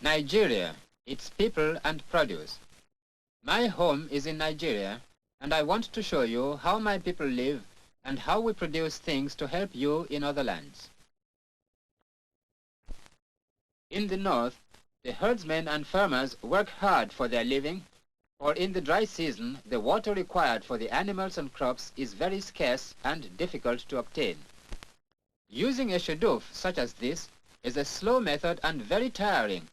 Nigeria, its people and produce. My home is in Nigeria, and I want to show you how my people live and how we produce things to help you in other lands. In the north, the herdsmen and farmers work hard for their living, for in the dry season, the water required for the animals and crops is very scarce and difficult to obtain. Using a shadoof such as this is a slow method and very tiring.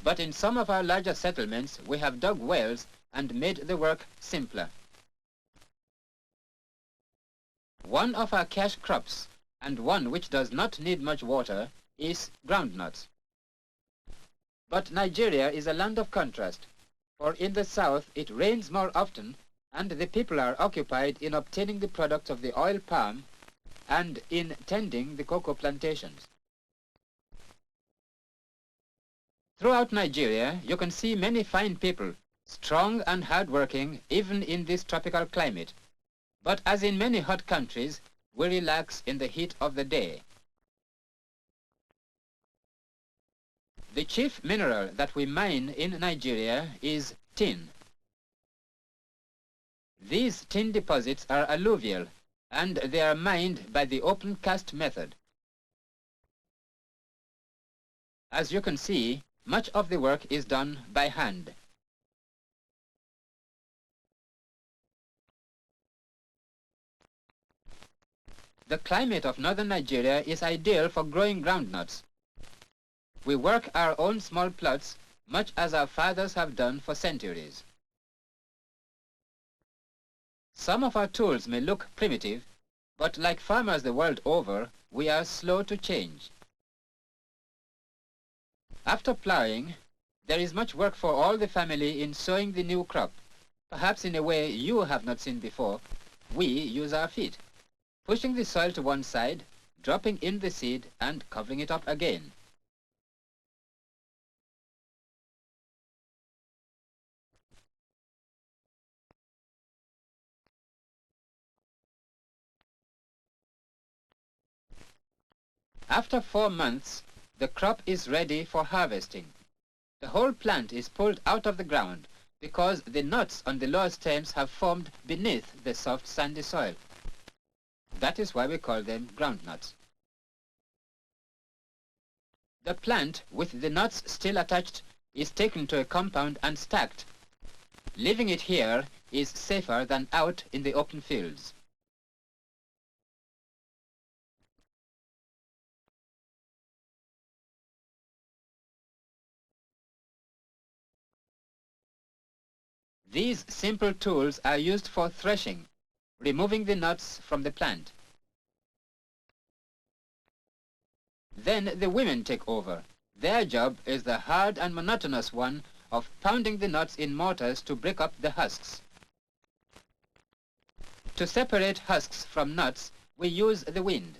But in some of our larger settlements, we have dug wells and made the work simpler. One of our cash crops, and one which does not need much water, is groundnuts. But Nigeria is a land of contrast, for in the south it rains more often, and the people are occupied in obtaining the products of the oil palm and in tending the cocoa plantations. Throughout Nigeria, you can see many fine people, strong and hard-working even in this tropical climate. But as in many hot countries, we relax in the heat of the day. The chief mineral that we mine in Nigeria is tin. These tin deposits are alluvial, and they are mined by the open cast method. As you can see, much of the work is done by hand. The climate of northern Nigeria is ideal for growing groundnuts. We work our own small plots, much as our fathers have done for centuries. Some of our tools may look primitive, but like farmers the world over, we are slow to change. After ploughing, there is much work for all the family in sowing the new crop, perhaps in a way you have not seen before. We use our feet, pushing the soil to one side, dropping in the seed and covering it up again. After 4 months, the crop is ready for harvesting. The whole plant is pulled out of the ground because the nuts on the lower stems have formed beneath the soft sandy soil. That is why we call them groundnuts. The plant, with the nuts still attached, is taken to a compound and stacked. Leaving it here is safer than out in the open fields. These simple tools are used for threshing, removing the nuts from the plant. Then the women take over. Their job is the hard and monotonous one of pounding the nuts in mortars to break up the husks. To separate husks from nuts, we use the wind.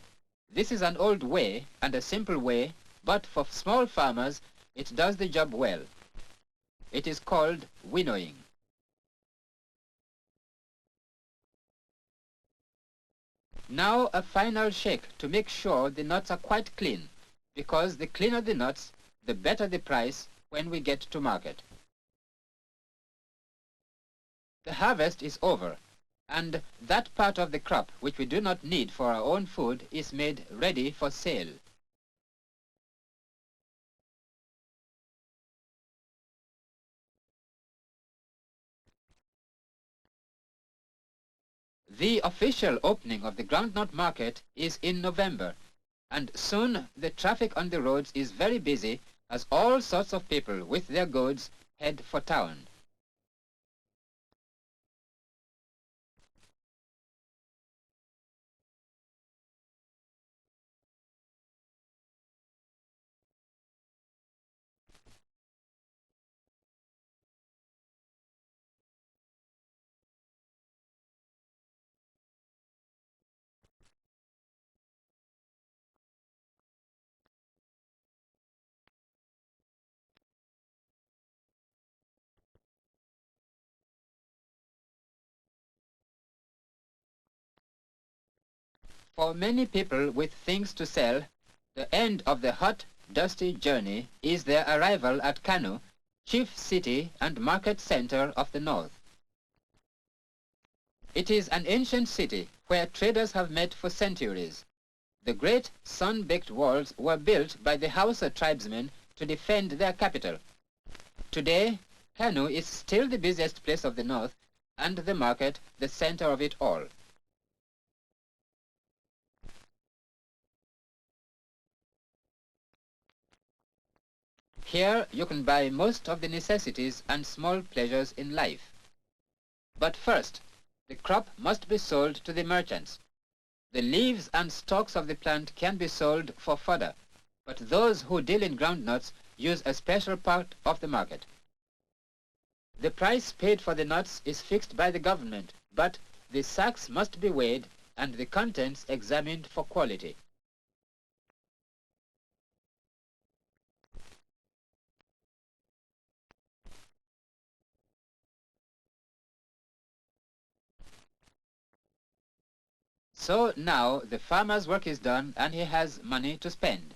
This is an old way and a simple way, but for small farmers, it does the job well. It is called winnowing. Now a final shake to make sure the nuts are quite clean, because the cleaner the nuts, the better the price when we get to market. The harvest is over, and that part of the crop which we do not need for our own food is made ready for sale. The official opening of the Groundnut market is in November, and soon the traffic on the roads is very busy as all sorts of people with their goods head for town. For many people with things to sell, the end of the hot, dusty journey is their arrival at Kano, chief city and market center of the north. It is an ancient city where traders have met for centuries. The great sun-baked walls were built by the Hausa tribesmen to defend their capital. Today, Kano is still the busiest place of the north, and the market the center of it all. Here you can buy most of the necessities and small pleasures in life. But first, the crop must be sold to the merchants. The leaves and stalks of the plant can be sold for fodder, but those who deal in groundnuts use a special part of the market. The price paid for the nuts is fixed by the government, but the sacks must be weighed and the contents examined for quality. So now the farmer's work is done and he has money to spend.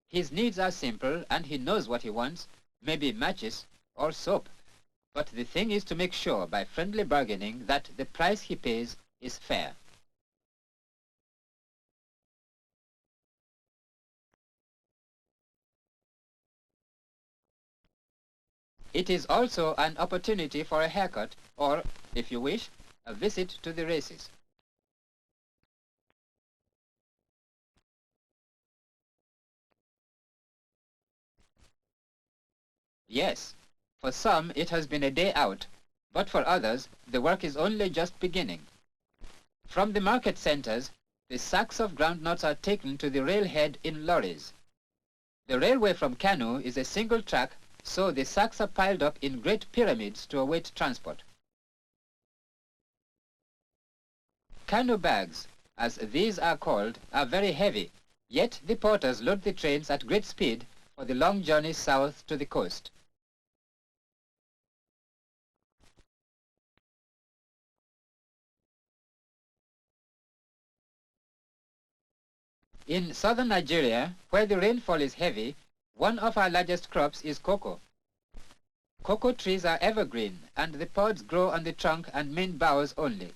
His needs are simple and he knows what he wants, maybe matches or soap. But the thing is to make sure by friendly bargaining that the price he pays is fair. It is also an opportunity for a haircut or, if you wish, a visit to the races. Yes, for some it has been a day out, but for others the work is only just beginning. From the market centers, the sacks of groundnuts are taken to the railhead in lorries. The railway from Kano is a single track, so the sacks are piled up in great pyramids to await transport. Kano bags, as these are called, are very heavy, yet the porters load the trains at great speed for the long journey south to the coast. In southern Nigeria, where the rainfall is heavy, one of our largest crops is cocoa. Cocoa trees are evergreen, and the pods grow on the trunk and main boughs only.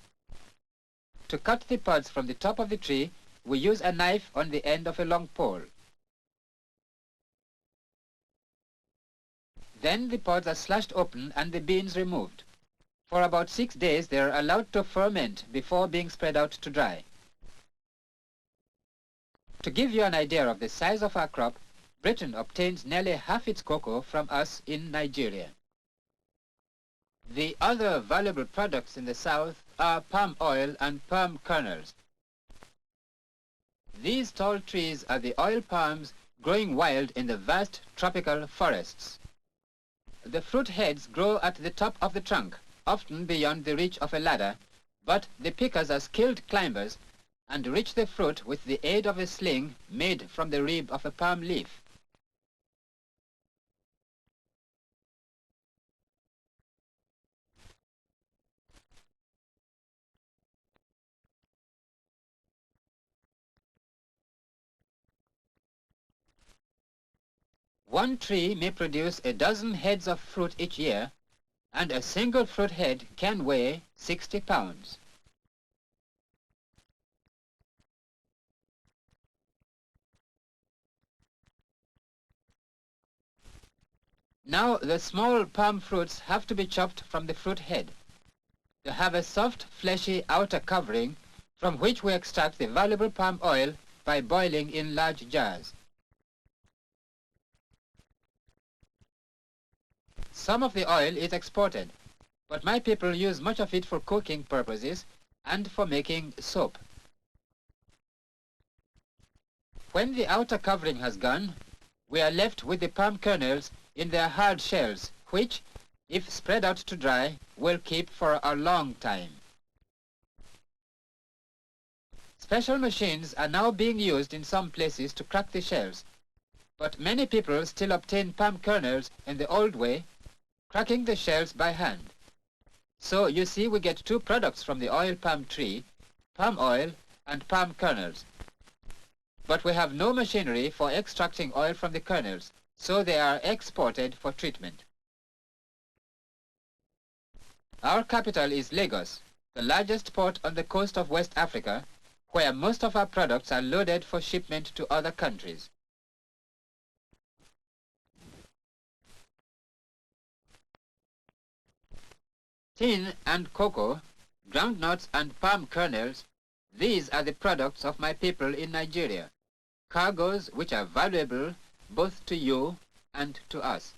To cut the pods from the top of the tree, we use a knife on the end of a long pole. Then the pods are slashed open and the beans removed. For about 6 days they are allowed to ferment before being spread out to dry. To give you an idea of the size of our crop, Britain obtains nearly half its cocoa from us in Nigeria. The other valuable products in the south are palm oil and palm kernels. These tall trees are the oil palms growing wild in the vast tropical forests. The fruit heads grow at the top of the trunk, often beyond the reach of a ladder, but the pickers are skilled climbers and reach the fruit with the aid of a sling made from the rib of a palm leaf. One tree may produce a dozen heads of fruit each year, and a single fruit head can weigh 60 pounds. Now the small palm fruits have to be chopped from the fruit head. They have a soft, fleshy outer covering from which we extract the valuable palm oil by boiling in large jars. Some of the oil is exported, but my people use much of it for cooking purposes and for making soap. When the outer covering has gone, we are left with the palm kernels in their hard shells, which, if spread out to dry, will keep for a long time. Special machines are now being used in some places to crack the shells, but many people still obtain palm kernels in the old way, cracking the shells by hand. So you see we get two products from the oil palm tree, palm oil and palm kernels. But we have no machinery for extracting oil from the kernels, so they are exported for treatment. Our capital is Lagos, the largest port on the coast of West Africa, where most of our products are loaded for shipment to other countries. Tin and cocoa, groundnuts and palm kernels, these are the products of my people in Nigeria, cargoes which are valuable both to you and to us.